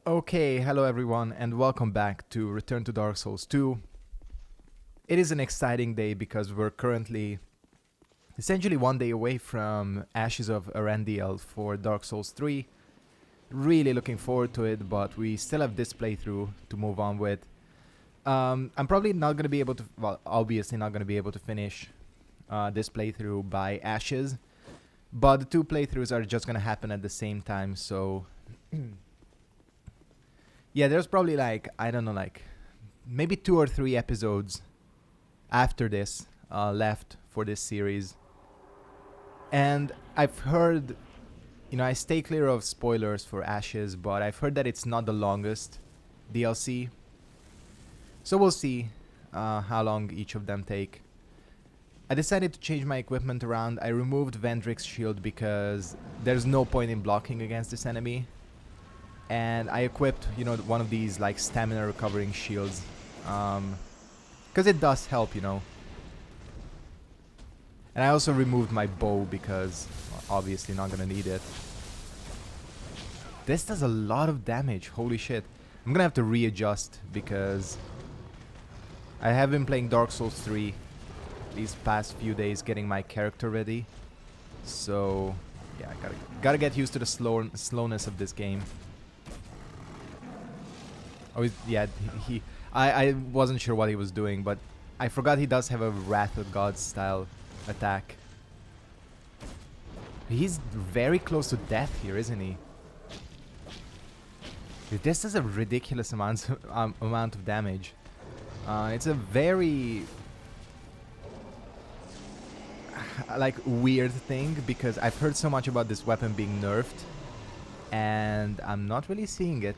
Okay, hello everyone, and welcome back to Return to Dark Souls 2. It is an exciting day because we're currently essentially one day away from Ashes of Arandiel for Dark Souls 3. Really looking forward to it, but we still have this playthrough to move on with. I'm probably not going to be able to, well, obviously not going to be able to finish this playthrough by Ashes, but the two playthroughs are just going to happen at the same time, so... Yeah, there's probably I don't know, maybe 2 or 3 episodes after this left for this series. And I've heard, I stay clear of spoilers for Ashes, but I've heard that it's not the longest DLC. So we'll see how long each of them take. I decided to change my equipment around. I removed Vendrick's shield because there's no point in blocking against this enemy. And I equipped, one of these stamina recovering shields, because it does help, And I also removed my bow because obviously not gonna need it. This does a lot of damage, holy shit. I'm gonna have to readjust because I have been playing Dark Souls 3 these past few days, getting my character ready. So yeah, I gotta get used to the slowness of this game. Oh, yeah, I wasn't sure what he was doing, but I forgot he does have a Wrath of God style attack. He's very close to death here, isn't he? This is a ridiculous amount of damage. It's a very weird thing because I've heard so much about this weapon being nerfed, and I'm not really seeing it.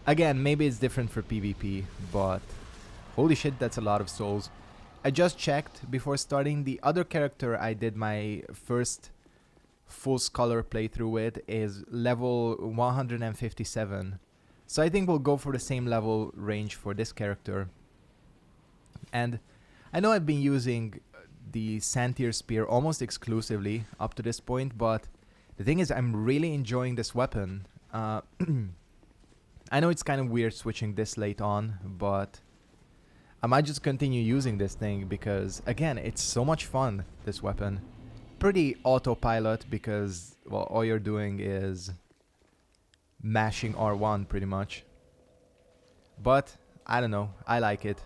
Again, maybe it's different for PvP, but holy shit, that's a lot of souls. I just checked before starting. The other character I did my first full scholar playthrough with is level 157. So I think we'll go for the same level range for this character. And I know I've been using the Santir Spear almost exclusively up to this point, but the thing is I'm really enjoying this weapon. I know it's kind of weird switching this late on, but I might just continue using this thing because, again, it's so much fun, this weapon. Pretty autopilot because, well, all you're doing is mashing R1 pretty much. But, I don't know, I like it.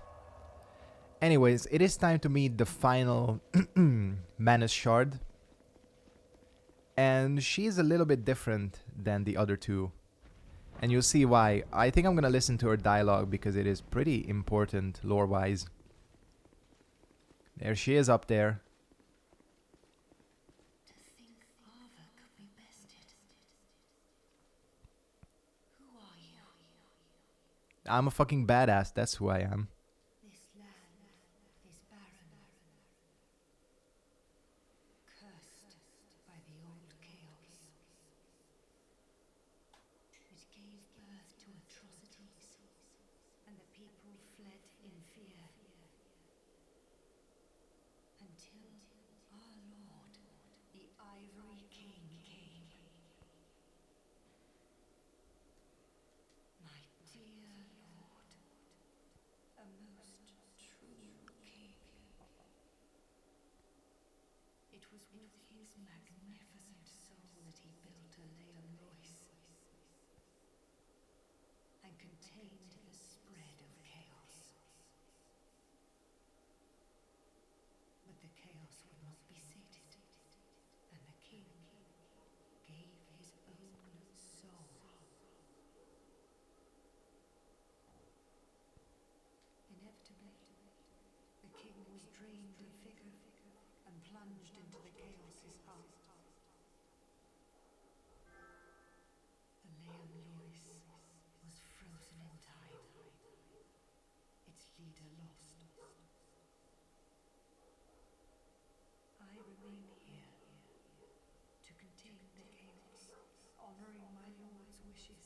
Anyways, it is time to meet the final Manus Shard. And she's a little bit different than the other two. And you'll see why. I think I'm gonna listen to her dialogue because it is pretty important lore-wise. There she is up there. To think Father could be bested. Who are you? I'm a fucking badass, that's who I am. This land is barren. Cursed by the old chaos. It gave birth to atrocities, and the people fled in fear. Until our Lord, the Ivory King, came. My dear Lord, a most true king. It was with his magnificent soul that he built a Leon Lois and contained the spread of chaos. But the chaos would not be sated, and the king gave his own soul. Inevitably, the king was drained of vigor and plunged into the chaos's heart. The Leon Lois was frozen in time, its leader lost. I remain here to contain the chaos, honoring my lord's wishes.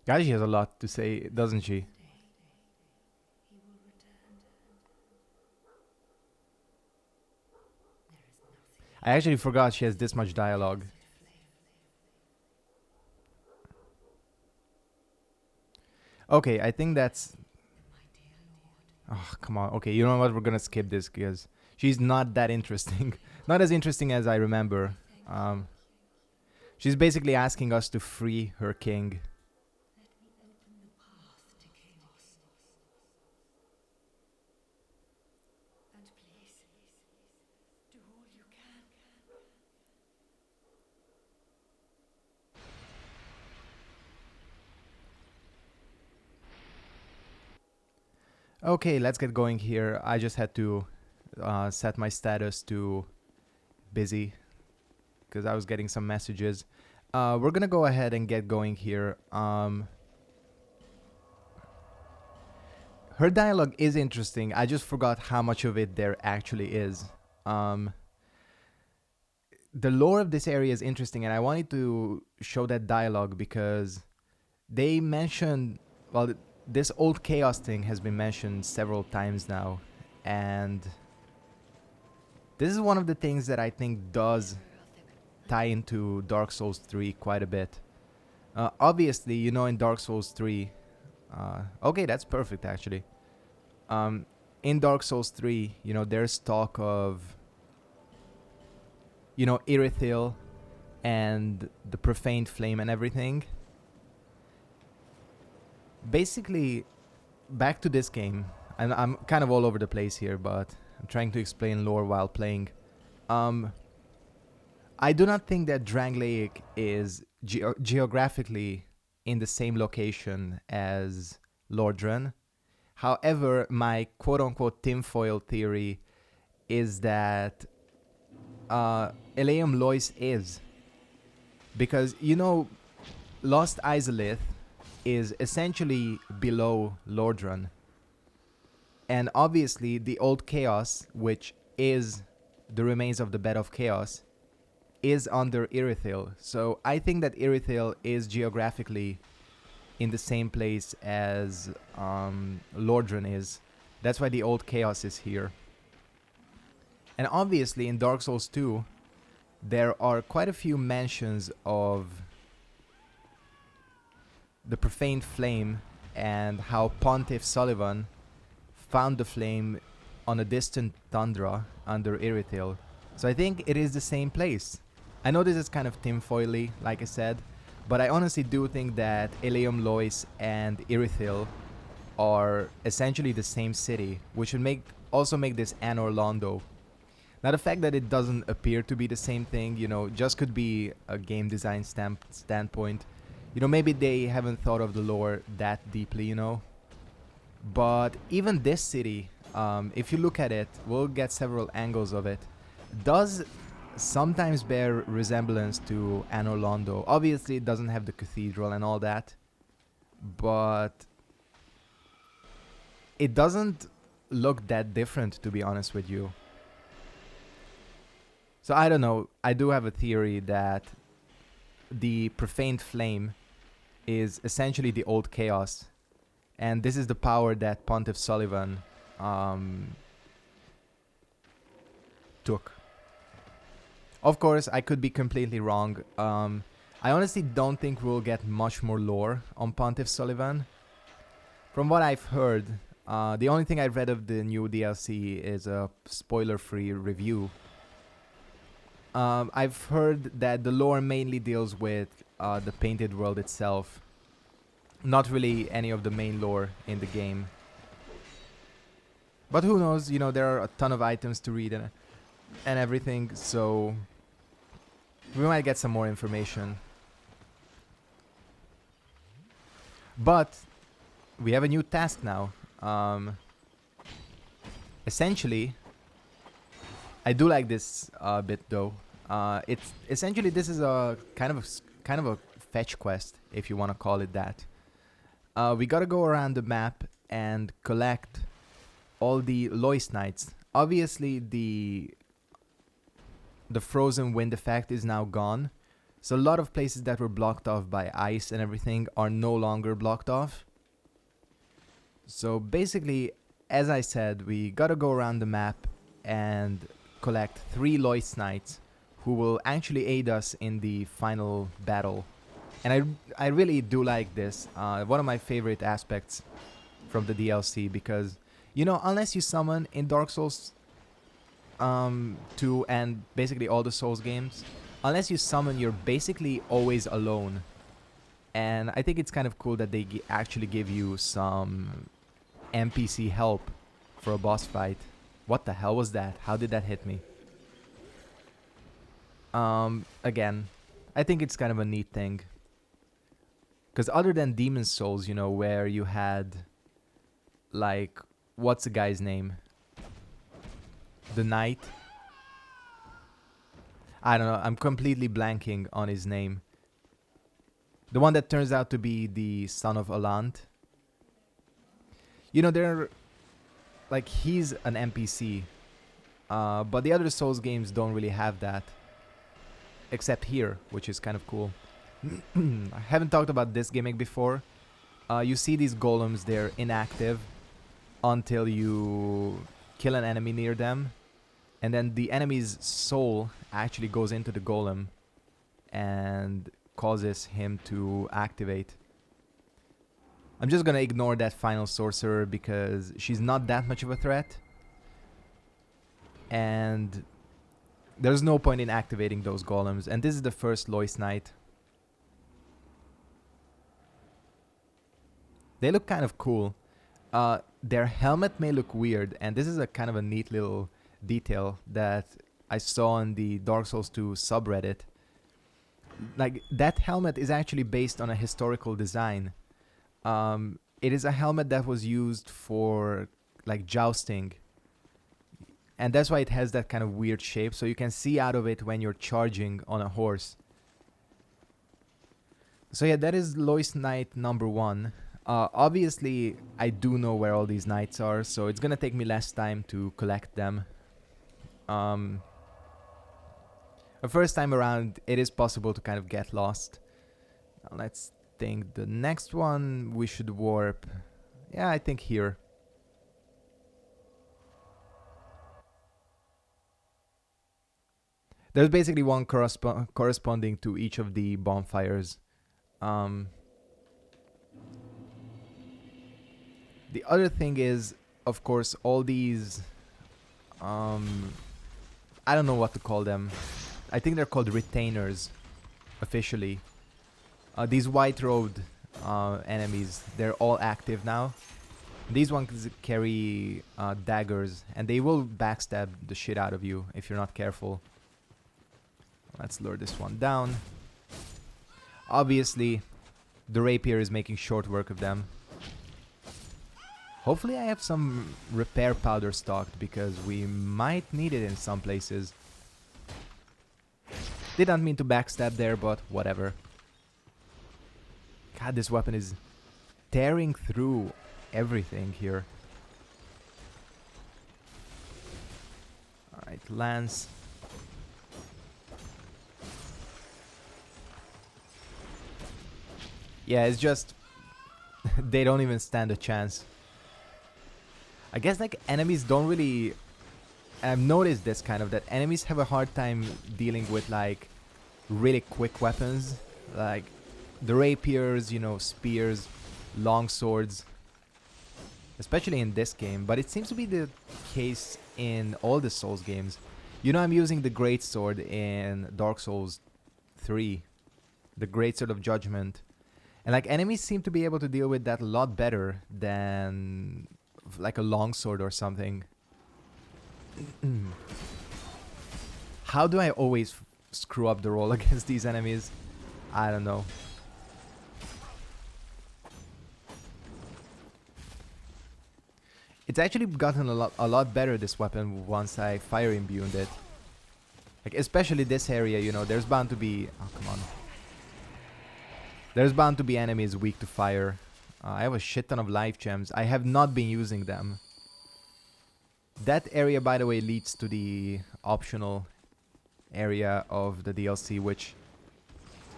Guys, she has a lot to say, doesn't she? He will return. There is nothing I actually forgot she has this much dialogue. Okay, I think that's... My dear lord, Oh, come on. Okay, you know what? We're gonna skip this because she's not that interesting. Not as interesting as I remember. Um, she's basically asking us to free her king. let me open the path to chaos. And please, do all you can. Okay, let's get going here. I just had to set my status to busy because I was getting some messages. We're gonna go ahead and get going here. Her dialogue is interesting. I just forgot how much of it there actually is. Um, the lore of this area is interesting, and I wanted to show that dialogue because they mentioned, well, this old chaos thing has been mentioned several times now, and this is one of the things that I think does tie into Dark Souls 3 quite a bit. Obviously, you know, in Dark Souls 3, okay, that's perfect actually. In Dark Souls 3, you know, there's talk of, you know, Irithil and the profaned flame and everything. Basically, back to this game, and I'm kind of all over the place here, but I'm trying to explain lore while playing. I do not think that Drangleic is geographically in the same location as Lordran. However, my quote-unquote tinfoil theory is that Eleum Lois is. Because, you know, Lost Izalith is essentially below Lordran. And obviously, the Old Chaos, which is the remains of the Bed of Chaos, is under Irithil. So I think that Irithil is geographically in the same place as Lordran is. That's why the Old Chaos is here. And obviously in Dark Souls 2, there are quite a few mentions of the profaned flame and how Pontiff Sullivan found the flame on a distant tundra under Irithil. So I think it is the same place. I know this is kind of tinfoily, like I said, but I honestly do think that Eleum Lois and Irithil are essentially the same city, which would also make this Anor Londo. Now the fact that it doesn't appear to be the same thing, you know, just could be a game design standpoint. You know, maybe they haven't thought of the lore that deeply, you know. But even this city, if you look at it, we'll get several angles of it, does sometimes bear resemblance to Anor Londo. Obviously, it doesn't have the cathedral and all that, but it doesn't look that different, to be honest with you. So I don't know. I do have a theory that the profaned flame is essentially the old chaos, and this is the power that Pontiff Sullivan took. Of course, I could be completely wrong. I honestly don't think we'll get much more lore on Pontiff Sullivan. From what I've heard, the only thing I've read of the new DLC is a spoiler-free review. I've heard that the lore mainly deals with the painted world itself, not really any of the main lore in the game. But who knows, you know, there are a ton of items to read and everything, so we might get some more information. But we have a new task now. Essentially, I do like this bit though. It's essentially, this is a kind of a fetch quest, if you want to call it that. We gotta go around the map and collect all the Lois Knights. Obviously, the frozen wind effect is now gone, so a lot of places that were blocked off by ice and everything are no longer blocked off. So basically, as I said, we gotta go around the map and collect 3 Lois Knights who will actually aid us in the final battle. And I really do like this. One of my favorite aspects from the DLC, because, you know, unless you summon in Dark Souls 2 and basically all the Souls games, unless you summon, you're basically always alone. And I think it's kind of cool that they actually give you some NPC help for a boss fight. What the hell was that? How did that hit me? Again, I think it's kind of a neat thing. Because other than Demon's Souls, you know, where you had, like, what's the guy's name? The Knight? I don't know, I'm completely blanking on his name. The one that turns out to be the son of Alant. You know, they're, like, he's an NPC. But the other Souls games don't really have that. Except here, which is kind of cool. I haven't talked about this gimmick before. You see these golems, they're inactive until you kill an enemy near them. And then the enemy's soul actually goes into the golem and causes him to activate. I'm just gonna ignore that final sorcerer because she's not that much of a threat. And there's no point in activating those golems. And this is the first Lois Knight. They look kind of cool. Their helmet may look weird, and this is a kind of a neat little detail that I saw on the Dark Souls 2 subreddit. Like, that helmet is actually based on a historical design. It is a helmet that was used for, like, jousting. And that's why it has that kind of weird shape, so you can see out of it when you're charging on a horse. So yeah, that is Lois Knight number 1. Obviously, I do know where all these knights are, so it's gonna take me less time to collect them. The first time around, it is possible to kind of get lost. Now, let's think. The next one, we should warp. Yeah, I think here. There's basically one corresponding to each of the bonfires. The other thing is, of course, all these, I don't know what to call them. I think they're called retainers, officially. These white-robed enemies, they're all active now. These ones carry daggers, and they will backstab the shit out of you if you're not careful. Let's lure this one down. Obviously, the rapier is making short work of them. Hopefully I have some repair powder stocked, because we might need it in some places. Didn't mean to backstab there, but whatever. God, this weapon is tearing through everything here. Alright, lance. Yeah, it's just they don't even stand a chance. I guess, like, enemies don't really... I've noticed this kind of, that enemies have a hard time dealing with, like, really quick weapons. Like, the rapiers, you know, spears, long swords. Especially in this game, but it seems to be the case in all the Souls games. You know, I'm using the greatsword in Dark Souls 3. The greatsword of Judgment. And, like, enemies seem to be able to deal with that a lot better than, like, a longsword or something. How do I always screw up the roll against these enemies? I don't know. It's actually gotten a lot better, this weapon, once I fire imbued it. Like, especially this area, you know, there's bound to be... Oh, come on. There's bound to be enemies weak to fire. I have a shit ton of life gems. I have not been using them. That area, by the way, leads to the optional area of the DLC, which,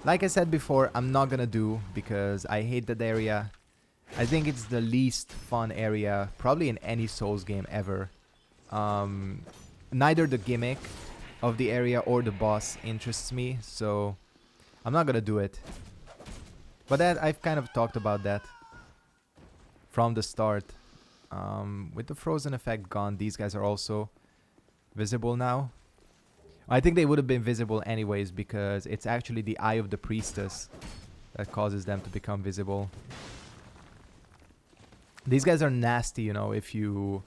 like I said before, I'm not gonna do because I hate that area. I think it's the least fun area, probably in any Souls game ever. Neither the gimmick of the area or the boss interests me, so I'm not gonna do it. But that I've kind of talked about that from the start. With the frozen effect gone, these guys are also visible now. I think they would have been visible anyways because it's actually the eye of the priestess that causes them to become visible. These guys are nasty, you know, if you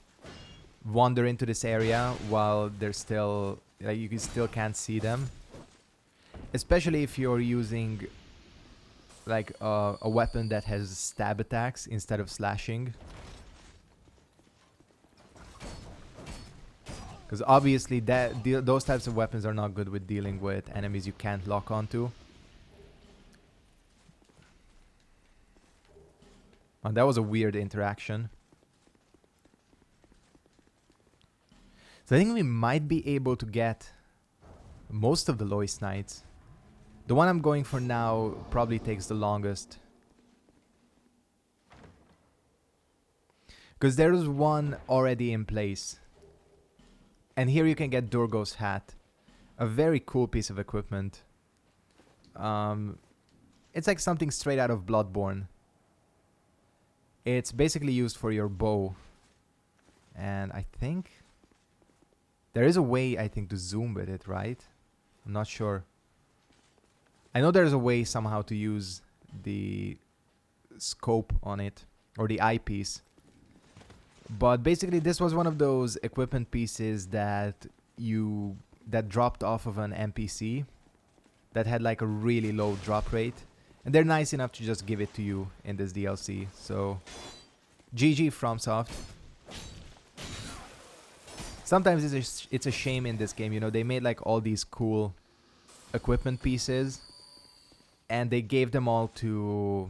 wander into this area while they're still, like, you still can't see them. Especially if you're using like a weapon that has stab attacks instead of slashing. Because obviously those types of weapons are not good with dealing with enemies you can't lock onto. Oh, that was a weird interaction. So I think we might be able to get most of the Lois Knights. The one I'm going for now probably takes the longest. Because there is one already in place. And here you can get Durgo's hat. A very cool piece of equipment. It's like something straight out of Bloodborne. It's basically used for your bow. And I think there is a way, I think, to zoom with it, right? I'm not sure. I know there's a way somehow to use the scope on it, or the eyepiece. But basically this was one of those equipment pieces that dropped off of an NPC that had like a really low drop rate. And they're nice enough to just give it to you in this DLC. So, GG FromSoft. Sometimes it's a shame in this game, you know, they made like all these cool equipment pieces and they gave them all to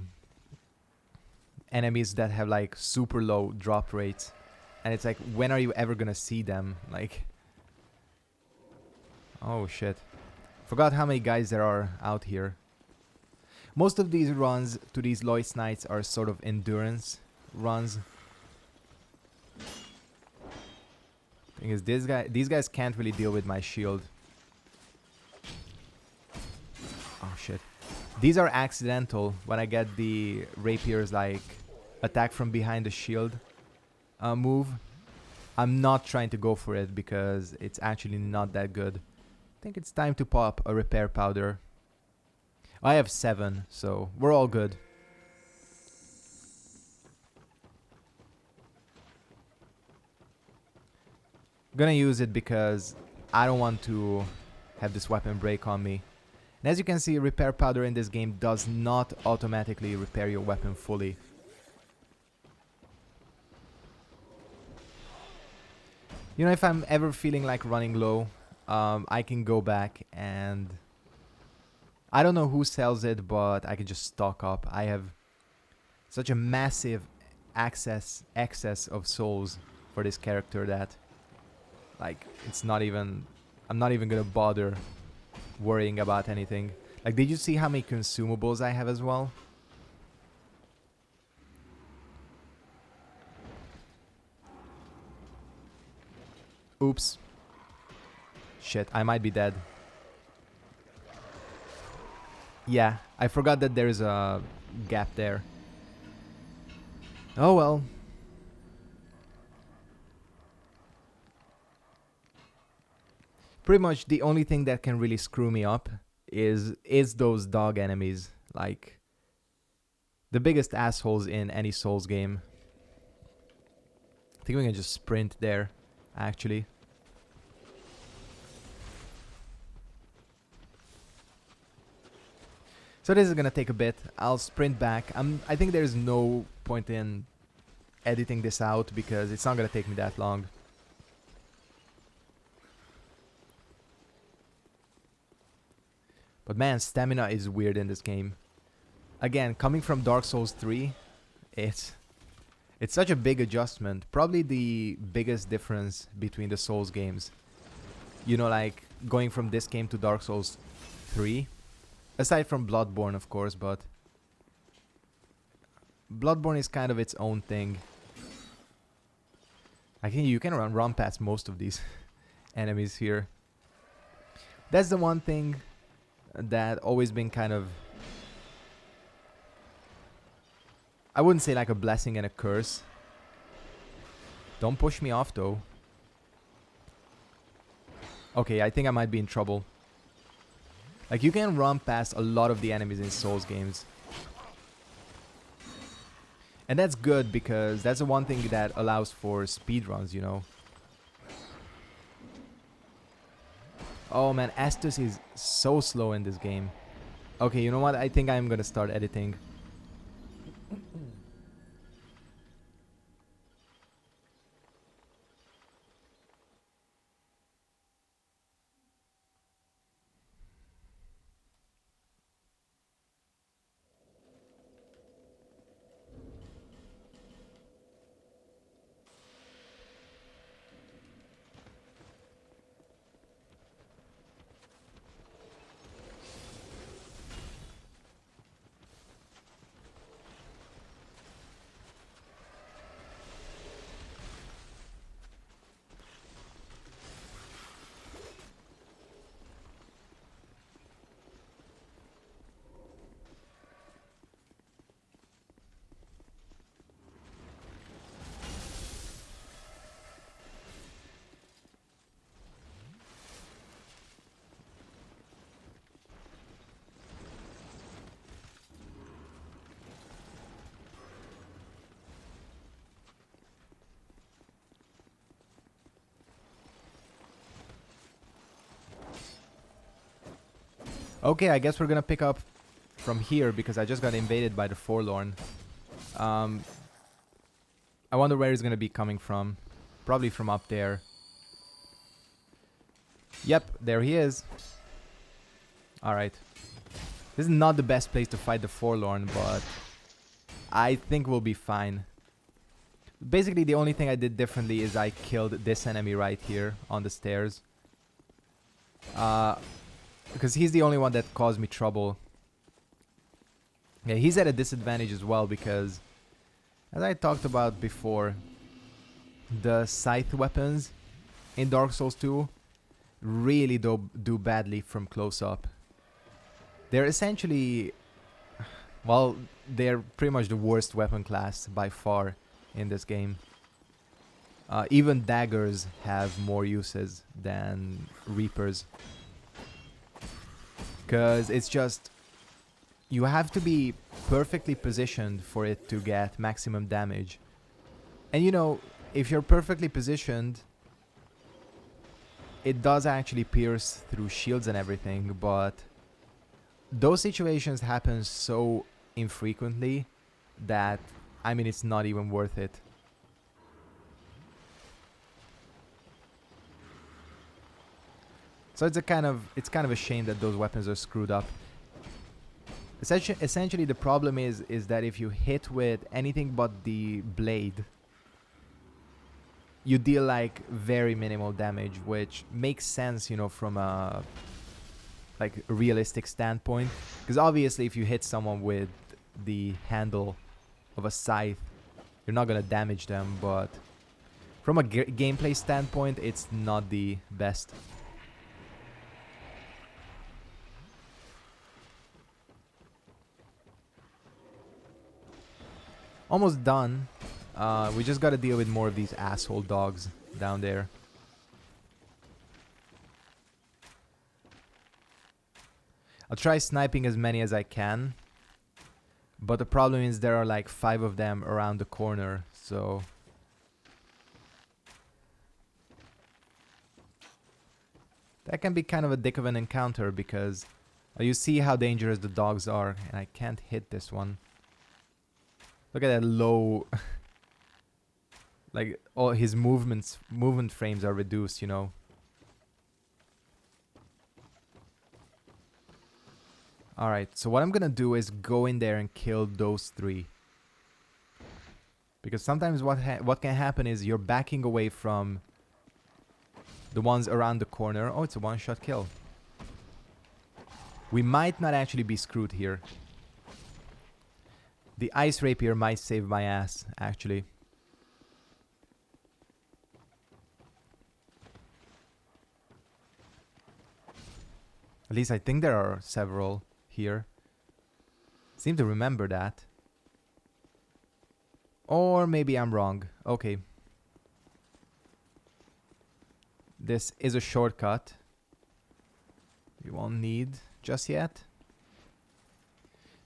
enemies that have like super low drop rates. And it's like, when are you ever gonna see them? Like, oh shit. Forgot how many guys there are out here. Most of these runs to these Lois Knights are sort of endurance runs. Thing is, these guys can't really deal with my shield. Oh shit. These are accidental when I get the rapier's like attack from behind the shield move. I'm not trying to go for it because it's actually not that good. I think it's time to pop a repair powder. I have 7, so we're all good. Gonna use it because I don't want to have this weapon break on me. And as you can see, repair powder in this game does not automatically repair your weapon fully. You know, if I'm ever feeling like running low, I can go back and I don't know who sells it, but I can just stock up. I have such a massive excess of souls for this character that, like, it's not even, I'm not even gonna bother worrying about anything. Like, did you see how many consumables I have as well? Oops. Shit, I might be dead. Yeah, I forgot that there's a gap there. Oh well. Pretty much the only thing that can really screw me up is those dog enemies. Like, the biggest assholes in any Souls game. I think we can just sprint there, actually. So this is gonna take a bit. I'll sprint back. I think there's no point in editing this out because it's not gonna take me that long. But man, stamina is weird in this game. Again, coming from Dark Souls 3, it's such a big adjustment. Probably the biggest difference between the Souls games. You know, like going from this game to Dark Souls 3. Aside from Bloodborne, of course, but Bloodborne is kind of its own thing. I think you can run past most of these enemies here. That's the one thing that always been kind of I wouldn't say like a blessing and a curse. Don't push me off though. Okay, I think I might be in trouble. Like, you can run past a lot of the enemies in Souls games. And that's good because that's the one thing that allows for speedruns, you know. Oh man, Estus is so slow in this game. Okay, you know what? I think I'm gonna start editing. Okay, I guess we're gonna pick up from here because I just got invaded by the Forlorn. I wonder where he's gonna be coming from. Probably from up there. Yep, there he is. Alright. This is not the best place to fight the Forlorn, but I think we'll be fine. Basically, the only thing I did differently is I killed this enemy right here on the stairs. Because he's the only one that caused me trouble. Yeah, he's at a disadvantage as well because, as I talked about before, the scythe weapons in Dark Souls 2 really do badly from close up. They're essentially, well, they're pretty much the worst weapon class by far in this game. Even daggers have more uses than reapers. Because it's just, you have to be perfectly positioned for it to get maximum damage. And you know, if you're perfectly positioned, it does actually pierce through shields and everything, but those situations happen so infrequently that, I mean, it's not even worth it. So it's kind of a shame that those weapons are screwed up. Essentially, the problem is that if you hit with anything but the blade, you deal like very minimal damage, which makes sense, you know, from a like realistic standpoint. Because obviously, if you hit someone with the handle of a scythe, you're not gonna damage them. But from a gameplay standpoint, it's not the best. Almost done. We just gotta deal with more of these asshole dogs down there. I'll try sniping as many as I can. But the problem is there are like 5 of them around the corner, so... that can be kind of a dick of an encounter because you see how dangerous the dogs are, and I can't hit this one. Look at that low... like, all his movement frames are reduced, you know. Alright, so what I'm gonna do is go in there and kill those 3. Because sometimes what can happen is you're backing away from the ones around the corner. Oh, it's a one-shot kill. We might not actually be screwed here. The ice rapier might save my ass, actually. At least I think there are several here. Seem to remember that. Or maybe I'm wrong. Okay. This is a shortcut. We won't need just yet.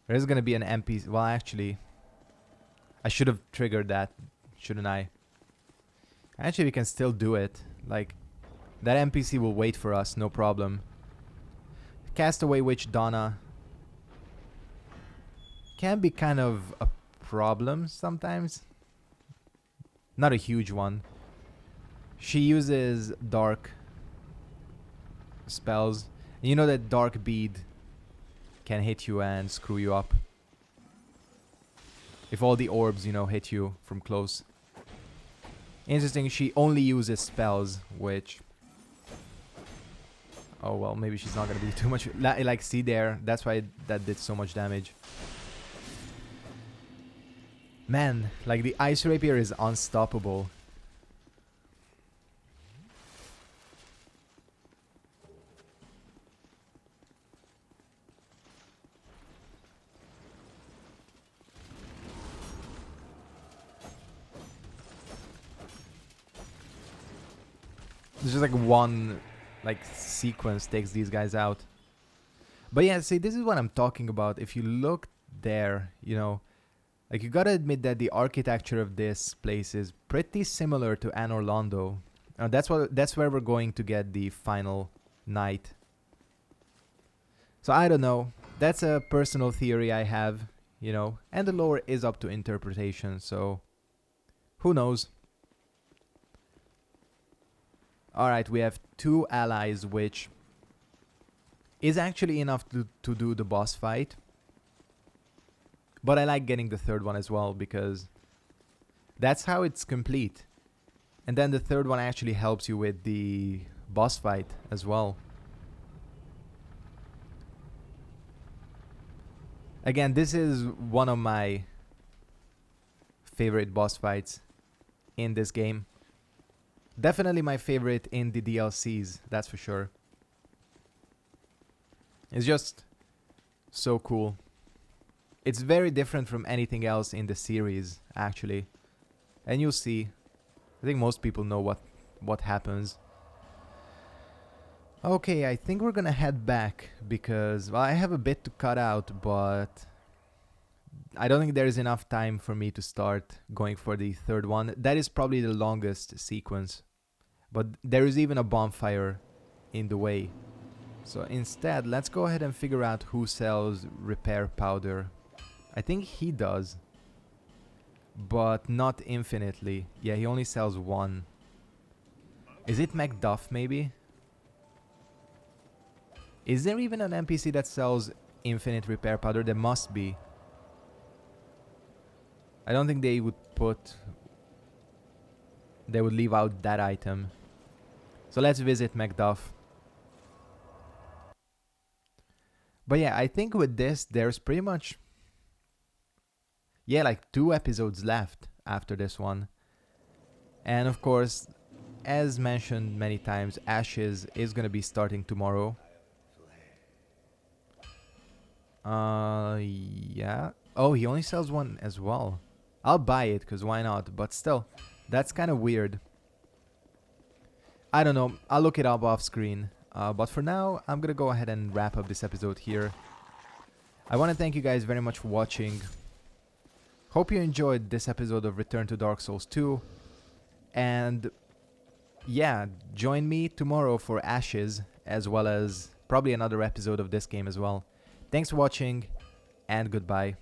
There is gonna be an NPC. Well, actually, I should have triggered that, shouldn't I? Actually, we can still do it. Like, that NPC will wait for us, no problem. Castaway Witch Donna can be kind of a problem sometimes. Not a huge one. She uses dark spells. And you know that dark bead can hit you and screw you up. If all the orbs, you know, hit you from close. Interesting, she only uses spells, which... Oh, well, maybe she's not gonna be too much... Like, see there? That's why that did so much damage. Man, like, the Ice Rapier is unstoppable. It's just like one like sequence takes these guys out. But yeah, see, this is what I'm talking about. If you look there, you know, like you gotta admit that the architecture of this place is pretty similar to Anor Londo. That's where we're going to get the final night. So I don't know. That's a personal theory I have, you know, and the lore is up to interpretation, so who knows? Alright, we have 2 allies, which is actually enough to do the boss fight. But I like getting the 3rd one as well, because that's how it's complete. And then the 3rd one actually helps you with the boss fight as well. Again, this is one of my favorite boss fights in this game. Definitely my favorite in the DLCs, that's for sure. It's just so cool. It's very different from anything else in the series, actually. And you'll see. I think most people know what happens. Okay, I think we're gonna head back because, well, I have a bit to cut out, but I don't think there is enough time for me to start going for the 3rd one. That is probably the longest sequence. But there is even a bonfire in the way. So instead, let's go ahead and figure out who sells repair powder. I think he does. But not infinitely. Yeah, he only sells 1. Is it Macduff, maybe? Is there even an NPC that sells infinite repair powder? There must be. I don't think they would put... They would leave out that item. So let's visit Macduff. But yeah, I think with this, there's pretty much... Yeah, like 2 episodes left after this one. And of course, as mentioned many times, Ashes is gonna be starting tomorrow. Yeah. Oh, he only sells 1 as well. I'll buy it, because why not? But still, that's kind of weird. I don't know. I'll look it up off screen. But for now, I'm gonna go ahead and wrap up this episode here. I want to thank you guys very much for watching. Hope you enjoyed this episode of Return to Dark Souls 2. And yeah, join me tomorrow for Ashes, as well as probably another episode of this game as well. Thanks for watching, and goodbye.